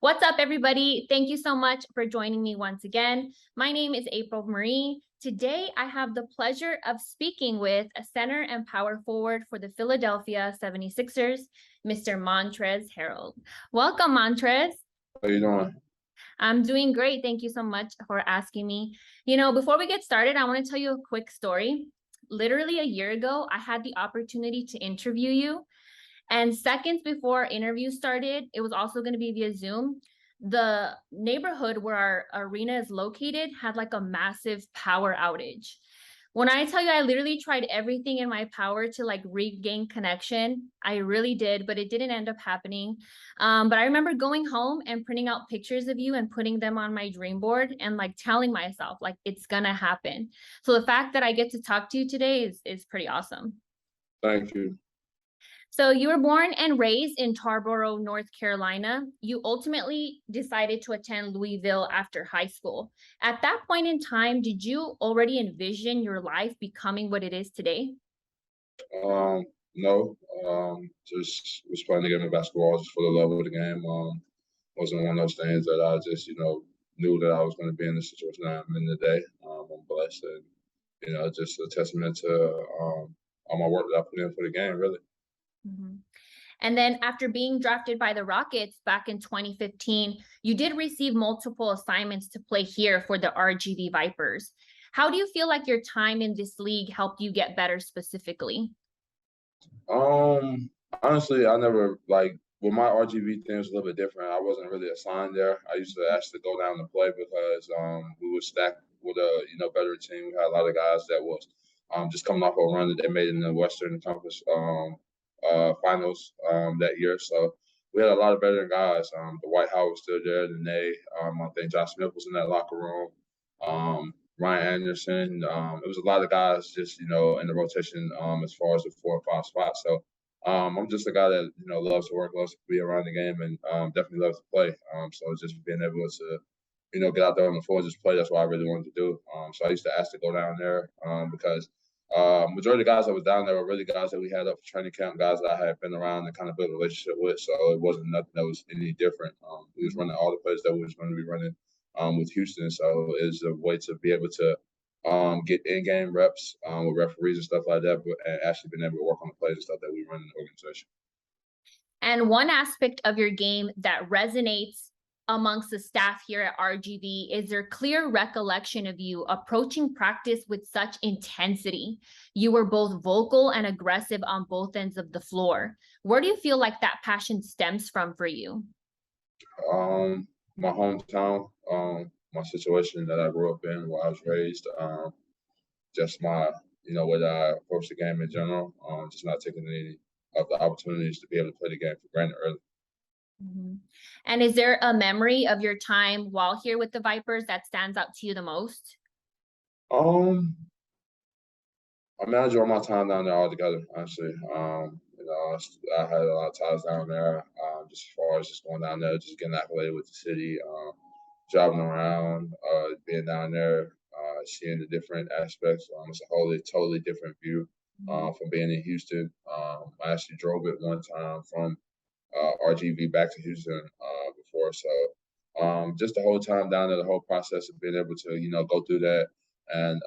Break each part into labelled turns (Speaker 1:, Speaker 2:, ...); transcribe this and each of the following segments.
Speaker 1: What's up, everybody? Thank you so much for joining me once again. My name is April Marie. Today, I have the pleasure of speaking with a center and power forward for the Philadelphia 76ers, Mr. Montrezl Harrell. Welcome, Montrez.
Speaker 2: How you doing?
Speaker 1: I'm doing great. Thank you so much for asking me. Before we get started, I want to tell you a quick story. Literally a year ago, I had the opportunity to interview you. And seconds before our interview started, it was also going to be via Zoom. The neighborhood where our arena is located had like a massive power outage. When I tell you, I literally tried everything in my power to like regain connection. I really did, but it didn't end up happening. But I remember going home and printing out pictures of you and putting them on my dream board and like telling myself like it's gonna happen. So the fact that I get to talk to you today is pretty awesome.
Speaker 2: Thank you.
Speaker 1: So you were born and raised in Tarboro, North Carolina. You ultimately decided to attend Louisville after high school. At that point in time, did you already envision your life becoming what it is today?
Speaker 2: No, just was playing the game of basketball just for the love of the game. Wasn't one of those things that I just, knew that I was going to be in the situation I'm in today. I'm blessed, and just a testament to all my work that I put in for the game, really.
Speaker 1: Mhm. And then after being drafted by the Rockets back in 2015, you did receive multiple assignments to play here for the RGV Vipers. How do you feel like your time in this league helped you get better specifically?
Speaker 2: Um, Honestly, I never like with my RGV thing was a little bit different. I wasn't really assigned there. I used to actually go down to play because we were stacked with a better team. We had a lot of guys that was just coming off a run that they made in the Western Conference finals that year. So we had a lot of veteran guys. The White House was still there. I think Josh Smith was in that locker room. Ryan Anderson. It was a lot of guys just in the rotation as far as the 4 or 5 spots. So I'm just a guy that loves to work, loves to be around the game, and definitely loves to play. So just being able to get out there on the floor and just play. That's what I really wanted to do. So I used to ask to go down there because majority of the guys that was down there were really guys that we had up for training camp, guys that I had been around and kind of built a relationship with. So it wasn't nothing that was any different. We was running all the plays that we was going to be running with Houston. So it's a way to be able to get in-game reps with referees and stuff like that, but and actually being able to work on the plays and stuff that we run in the organization.
Speaker 1: And one aspect of your game that resonates amongst the staff here at RGV is their clear recollection of you approaching practice with such intensity. You were both vocal and aggressive on both ends of the floor. Where do you feel like that passion stems from for you?
Speaker 2: My hometown, my situation that I grew up in, where I was raised, just my, way that I approach the game in general, just not taking any of the opportunities to be able to play the game for granted early.
Speaker 1: Mhm. And is there a memory of your time while here with the Vipers that stands out to you the most?
Speaker 2: Um, I mean, I enjoy my time down there altogether, honestly. I had a lot of times down there, just as far as just going down there, just getting acclimated with the city, driving around, being down there, seeing the different aspects. It's a totally different view from being in Houston. I actually drove it one time from RGV back to Houston before. So just the whole time down there, the whole process of being able to, go through that and,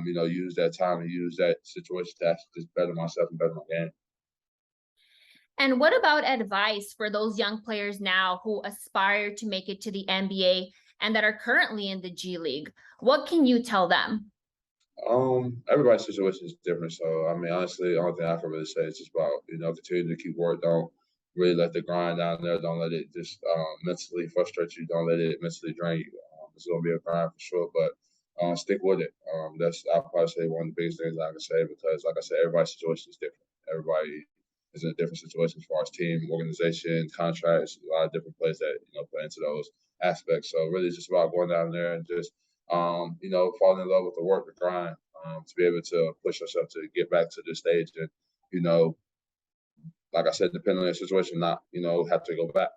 Speaker 2: use that time and use that situation to actually just better myself and better my game.
Speaker 1: And what about advice for those young players now who aspire to make it to the NBA and that are currently in the G League? What can you tell them?
Speaker 2: Everybody's situation is different. So I mean, honestly, the only thing I can really say is just about continue to keep work. Don't really let the grind down there. Don't let it just mentally frustrate you. Don't let it mentally drain you. It's gonna be a grind for sure, but stick with it. That's I'll probably say one of the biggest things I can say because, like I said, everybody's situation is different. Everybody is in a different situation as far as team, organization, contracts, a lot of different plays that play into those aspects. So really, it's just about going down there and just falling in love with the work, the grind, to be able to push yourself to get back to the stage and, you know, like I said, depending on your situation, not, have to go back.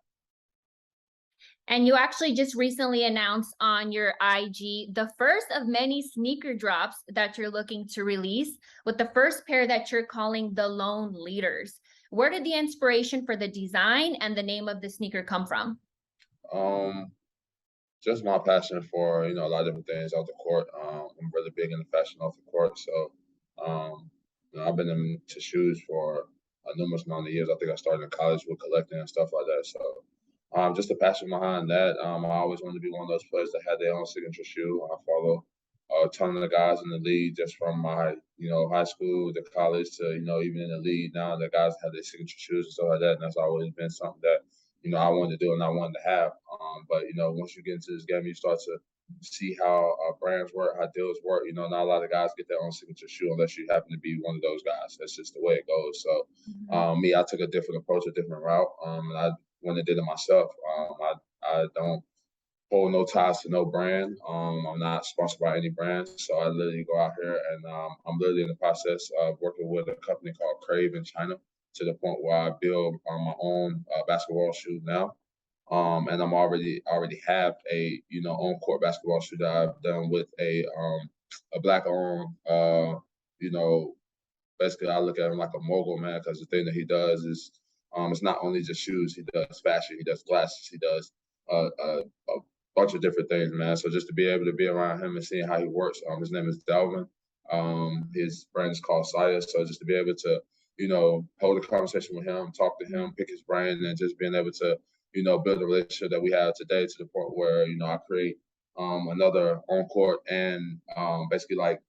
Speaker 1: And you actually just recently announced on your IG the first of many sneaker drops that you're looking to release, with the first pair that you're calling the Lone Leaders. Where did the inspiration for the design and the name of the sneaker come from?
Speaker 2: Um, just my passion for a lot of different things off the court. I'm really big into fashion off the court, so I've been into shoes for a numerous amount of years. I think I started in college with collecting and stuff like that. So just a passion behind that. I always wanted to be one of those players that had their own signature shoe. I follow a ton of the guys in the league, just from my high school to college to even in the league now. The guys have their signature shoes and stuff like that, and that's always been something that I wanted to do and I wanted to have. But once you get into this game, you start to see how brands work, how deals work. Not a lot of guys get their own signature shoe unless you happen to be one of those guys. That's just the way it goes. So
Speaker 1: Mhm.
Speaker 2: me, I took a different approach, a different route, and I went and did it myself. I don't hold no ties to no brand. I'm not sponsored by any brand, so I literally go out here and I'm literally in the process of working with a company called Crave in China to the point where I build my own basketball shoe now. And I'm already have a on court basketball shoe that I've done with a black owned you know basically I look at him like a mogul, man, because the thing that he does is it's not only just shoes. He does fashion, he does glasses, he does a bunch of different things, man. So just to be able to be around him and seeing how he works, his name is Delvin. His brand is called Saya. So just to be able to hold a conversation with him, talk to him, pick his brain, and just being able to build a relationship that we have today to the point where I create another on court and basically like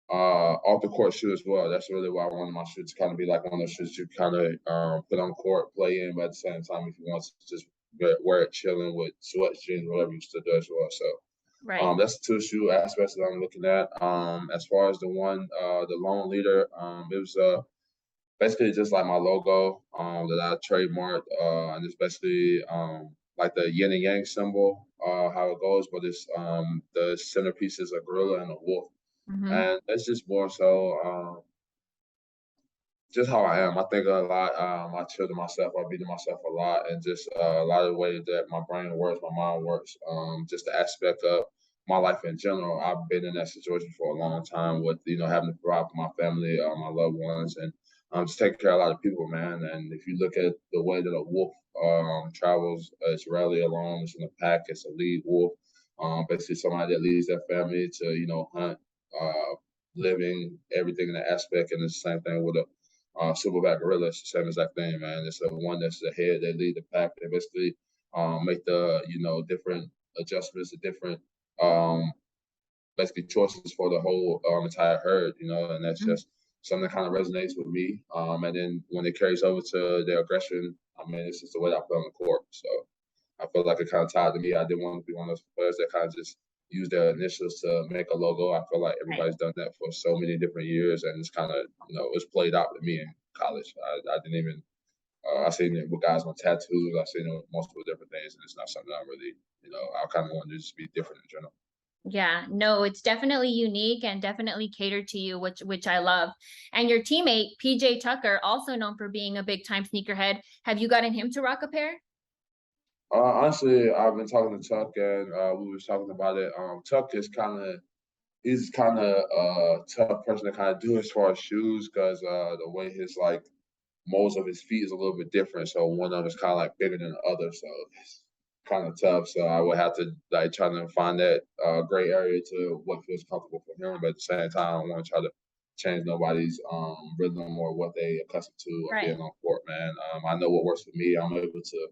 Speaker 2: off the court shoe as well. That's really why I wanted my shoe to kind of be like one of those shoes you kind of put on court, play in, but at the same time, if you want to just wear it chilling with sweats, jeans, whatever you still do as well. So
Speaker 1: Right.
Speaker 2: that's the two shoe aspects that I'm looking at. As far as the lone leader, it was basically just like my logo that I trademarked, and it's basically like the yin and yang symbol, how it goes, but it's the centerpiece is a gorilla and a wolf,
Speaker 1: Hmm.
Speaker 2: and it's just more so just how I am. I think a lot. I chill to myself. I be to myself a lot, and just a lot of the ways that my brain works, my mind works. Just the aspect of my life in general. I've been in that situation for a long time with having to provide for my family, my loved ones, and just taking care of a lot of people, man. And if you look at the way that a wolf travels, it's rarely alone. It's in a pack. It's a lead wolf. Basically, somebody that leads their family to hunt, living, everything in that aspect. And it's the same thing with a silverback gorilla. It's the same exact thing, man. It's the one that's the head. They lead the pack. They basically make the different adjustments, the different um, basically choices for the whole entire herd. And that's just something that kind of resonates with me. And then when it carries over to their aggression, I mean, it's just the way I play on the court. So I feel like it kind of tied to me. I didn't want to be one of those players that kind of just use their initials to make a logo. I feel like
Speaker 1: Right.
Speaker 2: everybody's done that for so many different years, and it's kind of it's played out with me in college. I didn't even I seen it with guys on tattoos. I seen it with multiple different things, and it's not something I really I kind of want to just be different in general.
Speaker 1: Yeah, no, it's definitely unique and definitely catered to you, which I love. And your teammate, PJ Tucker, also known for being a big time sneakerhead. Have you gotten him to rock a pair?
Speaker 2: Honestly, I've been talking to Tuck, and we was talking about it. Tuck is he's kind of a tough person to kind of do as far as shoes because the way his like molds of his feet is a little bit different. So one of them is kind of like bigger than the other. So it's kind of tough. So I would have to like try to find that gray area to what feels comfortable for him. But at the same time, I don't want to try to change nobody's rhythm or what they accustomed to of
Speaker 1: Right.
Speaker 2: being on court, man. I know what works for me. I'm able to,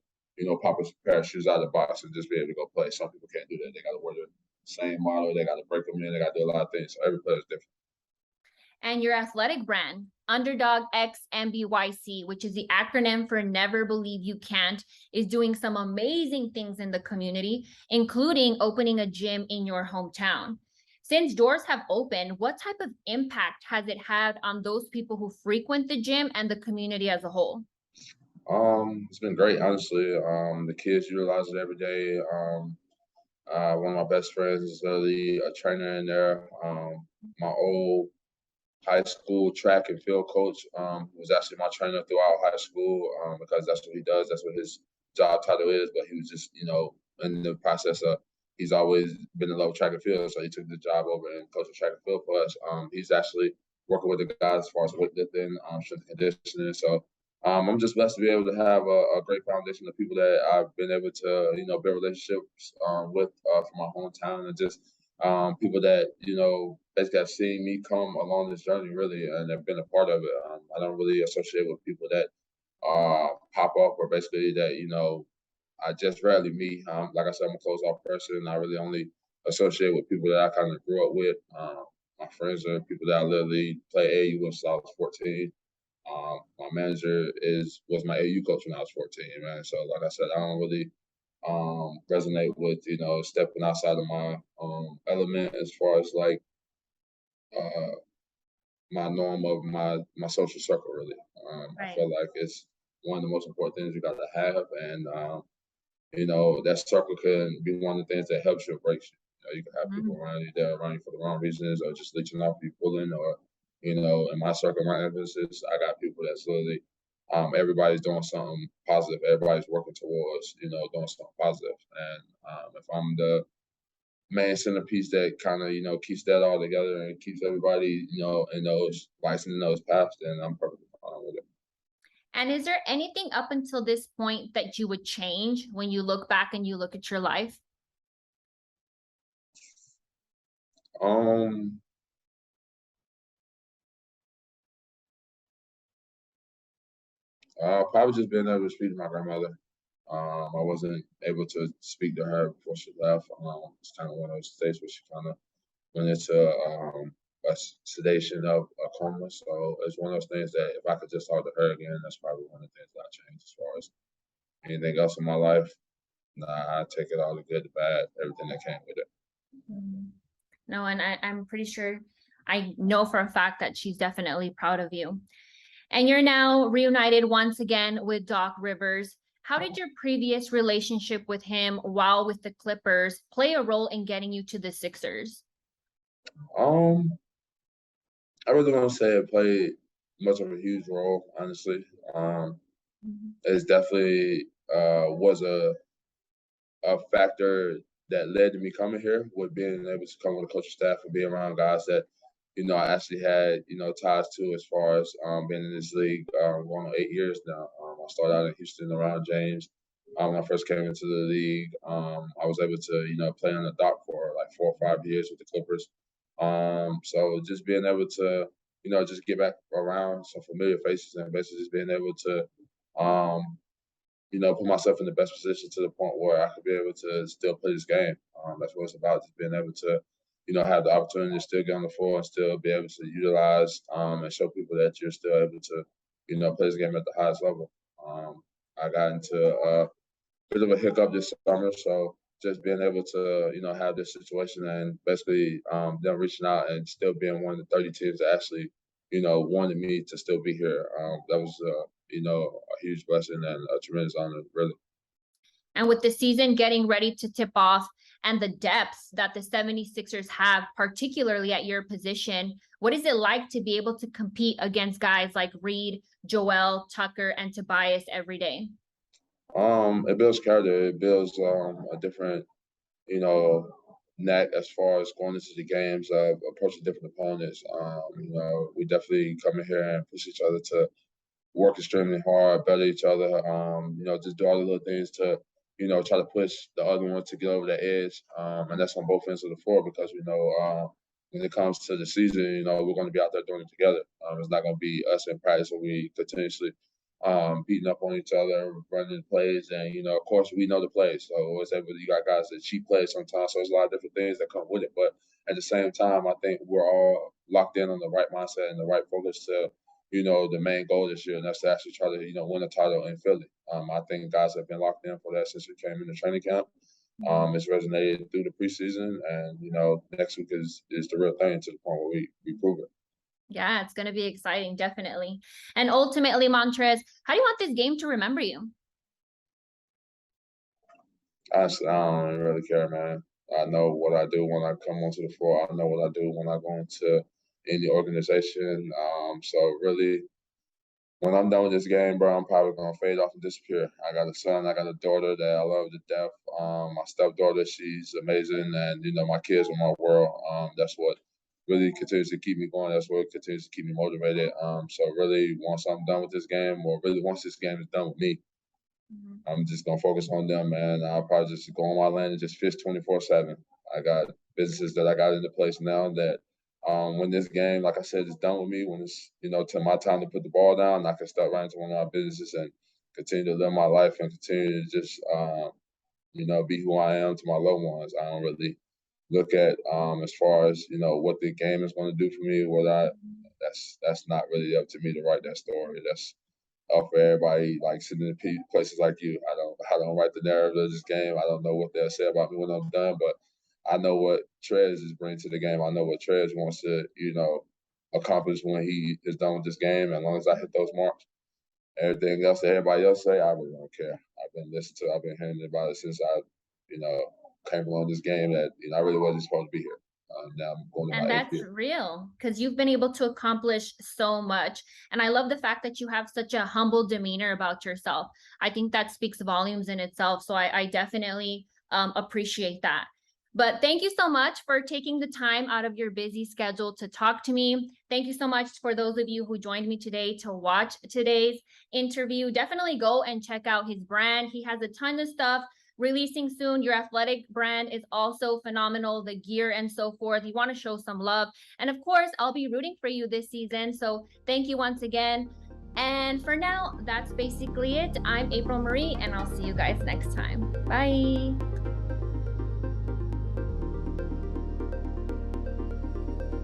Speaker 2: pop a pair of shoes out of the box and just be able to go play. Some people can't do that. They got to wear the same model. They got to break them in. They got to do a lot of things. So every player is different.
Speaker 1: And your athletic brand, Underdog X MBYC, which is the acronym for Never Believe You Can't, is doing some amazing things in the community, including opening a gym in your hometown. Since doors have opened, what type of impact has it had on those people who frequent the gym and the community as a whole?
Speaker 2: It's been great, honestly. The kids utilize it every day. One of my best friends is literally a trainer in there. My old high school track and field coach was actually my trainer throughout high school because that's what he does. That's what his job title is. But he was just, in the process of he's always been in love with track and field, so he took the job over and coaching track and field for us. He's actually working with the guys as far as weightlifting, strength and conditioning. So I'm just blessed to be able to have a great foundation of people that I've been able to, build relationships with from my hometown, and just people that basically have seen me come along this journey really, and have been a part of it. I don't really associate with people that pop up, or basically that I just rarely meet. Like I said, I'm a closed off person. I really only associate with people that I kind of grew up with. My friends are people that I literally play AU with since I was 14. My manager was my AU coach when I was 14, man. So like I said, I don't really resonate with stepping outside of my element as far as like uh, my norm of my social circle. Really, I
Speaker 1: Right.
Speaker 2: feel like it's one of the most important things you got to have, and that circle can be one of the things that helps you or breaks you. You can have people
Speaker 1: Mhm.
Speaker 2: around you that are around you for the wrong reasons, or just leeching off you, pulling, or in my circle, my emphasis, I got people that's literally everybody's doing something positive. Everybody's working towards doing something positive. And if I'm the main centerpiece that kind of keeps that all together and keeps everybody in those lights and in those paths, then I'm perfectly fine with it.
Speaker 1: And is there anything up until this point that you would change when you look back and you look at your life?
Speaker 2: Um, Probably just being able to speak to my grandmother. I wasn't able to speak to her before she left. It's kind of one of those states where she kind of went into sedation of a coma. So it's one of those things that if I could just talk to her again, that's probably one of the things that I change. As far as anything else in my life, nah, I take it all, the good, the bad, everything that came with it.
Speaker 1: Mhm. No, and I'm pretty sure I know for a fact that she's definitely proud of you. And you're now reunited once again with Doc Rivers. How did your previous relationship with him while with the Clippers play a role in getting you to the Sixers?
Speaker 2: Um, I really don't say it played much of a huge role, honestly. Um,
Speaker 1: Mhm.
Speaker 2: it's definitely was a factor that led to me coming here, with being able to come with a coaching staff and be around guys that I actually had ties to, as far as being in this league going on 8 years now. I started out in Houston around James. When I first came into the league, I was able to play on the dock for like 4 or 5 years with the Clippers. So just being able to just get back around some familiar faces, and basically just being able to um, put myself in the best position to the point where I could be able to still play this game. That's what it's about, just being able to, have the opportunity to still get on the floor and still be able to utilize and show people that you're still able to, play this game at the highest level. I got into a bit of a hiccup this summer, so just being able to, have this situation, and basically them reaching out and still being one of the 30 teams that actually, wanted me to still be here. That was, a huge blessing and a tremendous honor, really.
Speaker 1: And with the season getting ready to tip off and the depths that the 76ers have, particularly at your position, what is it like to be able to compete against guys like Reed, Joel, Tucker, and Tobias every day?
Speaker 2: It builds character. It builds a different, you know, knack as far as going into the games, approaching different opponents. We definitely come in here and push each other to work extremely hard, better each other. Just do all the little things to, try to push the other one to get over the edge. And that's on both ends of the floor, because when it comes to the season, we're going to be out there doing it together. It's not going to be us in practice where we continuously beating up on each other, running plays, and of course, we know the plays. So it's able, you got guys that cheat plays sometimes. So there's a lot of different things that come with it. But at the same time, I think we're all locked in on the right mindset and the right focus to the main goal this year, and that's to actually try to, win a title in Philly. I think guys have been locked in for that since we came into training camp. It's resonated through the preseason, and next week is the real thing, to the point where we prove it.
Speaker 1: Yeah, it's going to be exciting, definitely. And ultimately, Montrez, how do you want this game to remember you?
Speaker 2: Honestly, I don't really care, man. I know what I do when I come onto the floor. I know what I do when I go into any organization. So really, when I'm done with this game, bro, I'm probably gonna fade off and disappear. I got a son, I got a daughter that I love to death. My stepdaughter, she's amazing, and my kids are my world. That's what really continues to keep me going. That's what continues to keep me motivated. So really, once I'm done with this game, or really once this game is done with me,
Speaker 1: Mhm.
Speaker 2: I'm just gonna focus on them, man. I'll probably just go on my land and just fish 24/7. I got businesses that I got into place now that when this game, like I said, is done with me, when it's to my time to put the ball down, I can start right into one of my businesses and continue to live my life and continue to just be who I am to my loved ones. I don't really look at as far as what the game is going to do for me. What I That's not really up to me to write that story. That's up for everybody like sitting in places like you. I don't write the narrative of this game. I don't know what they'll say about me when I'm done, but I know what Trez is bringing to the game. I know what Trez wants to accomplish when he is done with this game. As long as I hit those marks, everything else that everybody else say, I really don't care. I've been hearing about it since I, you know, came along this game that I really wasn't supposed to be here. Now I'm going to
Speaker 1: And
Speaker 2: my eighth
Speaker 1: that's
Speaker 2: year.
Speaker 1: real because you've been able to accomplish so much. And I love the fact that you have such a humble demeanor about yourself. I think that speaks volumes in itself. So I definitely appreciate that. But thank you so much for taking the time out of your busy schedule to talk to me. Thank you so much for those of you who joined me today to watch today's interview. Definitely go and check out his brand. He has a ton of stuff releasing soon. Your athletic brand is also phenomenal, the gear and so forth. You want to show some love. And of course, I'll be rooting for you this season. So thank you once again. And for now, that's basically it. I'm April Marie, and I'll see you guys next time. Bye.